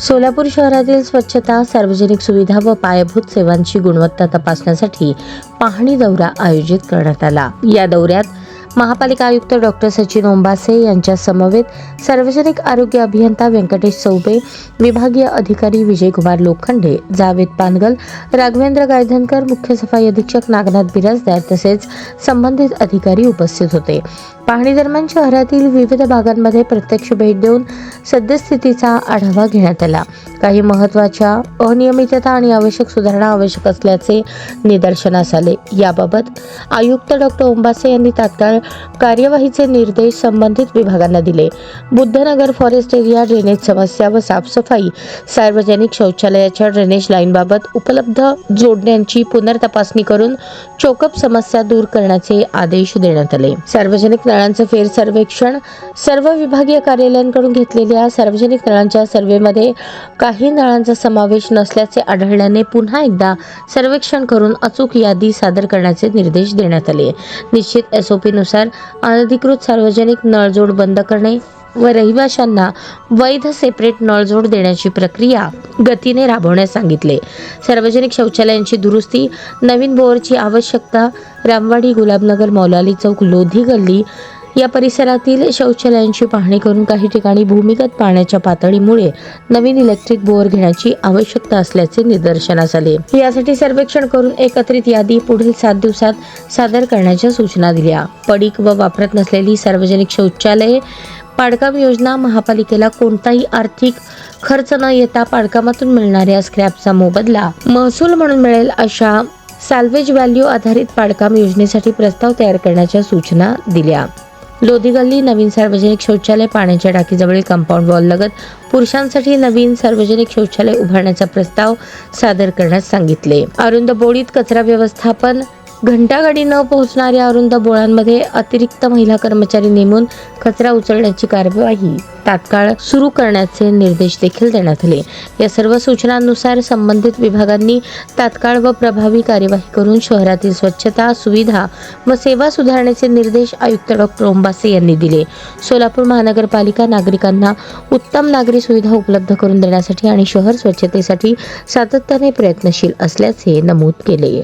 सोलापूर शहरातील स्वच्छता, सार्वजनिक सुविधा व पायाभूत सेवांची गुणवत्ता तपासण्यासाठी पाहणी दौरा आयोजित करण्यात आला। या दौऱ्यात महापालिका आयुक्त डॉक्टर सचिन ओंबासे यांच्या समवेत सार्वजनिक आरोग्य अभियंता व्यंकटेश चौबे, विभागीय अधिकारी विजयकुमार लोखंडे, जावेद पानगल, राघवेंद्र गायधनकर, मुख्य सफाई अधीक्षक नागनाथ बिराजदार तसेच संबंधित अधिकारी उपस्थित होते। पाहणी दरम्यान शहरातील विविध भागांमध्ये प्रत्यक्ष भेट देऊन सद्यस्थितीचा आढावा घेण्यात आला। काही महत्त्वाच्या अनियमितता आणि आवश्यक सुधारणा आवश्यक असल्याचे निदर्शनास आले। याबाबत आयुक्त डॉक्टर ओंबासे यांनी तात्काळ कार्यवाहीचे निर्देश संबंधित विभागांना दिले। बुद्धनगर फॉरेस्ट एरिया ड्रेनेज समस्या व साफसफाई, सार्वजनिक शौचालयाच्या ड्रेनेज लाईनबाबत उपलब्ध जोडण्यांची पुनर्तपासणी करून चोकअप समस्या दूर करण्याचे आदेश देण्यात आले। सार्वजनिक नळांचे फेर सर्वेक्षण, सर्व विभागीय कार्यालयांकडून घेतलेल्या सार्वजनिक नळांच्या सर्व्हेमध्ये काही नळांचा समावेश नसल्याचे आढळल्याने पुन्हा एकदा सर्वेक्षण करून अचूक यादी सादर करण्याचे निर्देश देण्यात आले। निश्चित SOP नुसार अनधिकृत सार्वजनिक नळजोड बंद करणे व रहिवाशांना वैध सेपरेट नळजोड देण्याची प्रक्रिया गतीने राबवण्यास सांगितले। सार्वजनिक शौचालयांची दुरुस्ती, नवीन बोअरची आवश्यकता, रामवाडी, गुलाबनगर, मौलाली चौक, लोधी गल्ली या परिसरातील शौचालयांची पाहणी करून काही ठिकाणी भूमिगत पाण्याच्या पातळीमुळे नवीन इलेक्ट्रिक बोअर घेण्याची आवश्यकता असल्याचे निदर्शनास आले। यासाठी सर्वेक्षण करून एकत्रित यादी पुढील 7 दिवसात सादर करण्याच्या सूचना दिल्या। पडीक व वापरत नसलेली सार्वजनिक शौचालये, पाडकाम योजना, महापालिकेला कोणताही आर्थिक खर्च न येता पाडकामातून मिळणाऱ्या स्क्रॅपचा मोबदला महसूल म्हणून मिळेल अशा सॅल्वेज व्हॅल्यू आधारित पाडकाम योजनेसाठी प्रस्ताव तयार करण्याच्या सूचना दिल्या। लोधी गल्ली नवीन सार्वजनिक शौचालय, पाण्याच्या टाकीजवळील कंपाऊंड वॉल लगत पुरुषांसाठी नवीन सार्वजनिक शौचालय उभारण्याचा प्रस्ताव सादर करण्यास सांगितले। अरुंद बोळीत कचरा व्यवस्थापन, घंटागाडी न पोहोचणाऱ्या अरुंद बोळांमध्ये अतिरिक्त महिला कर्मचारी नेमून कचरा उचलण्याची कार्यवाही तात्काळ सुरू करण्याचे निर्देश देखील देण्यात आले। या सर्व सूचनांनुसार संबंधित विभागांनी तात्काळ व प्रभावी कार्यवाही करून शहरातील स्वच्छता, सुविधा व सेवा सुधारण्याचे निर्देश आयुक्त डॉक्टर ओंबासे यांनी दिले। सोलापूर महानगरपालिका नागरिकांना उत्तम नागरी सुविधा उपलब्ध करून देण्यासाठी आणि शहर स्वच्छतेसाठी सातत्याने प्रयत्नशील असल्याचे नमूद केले।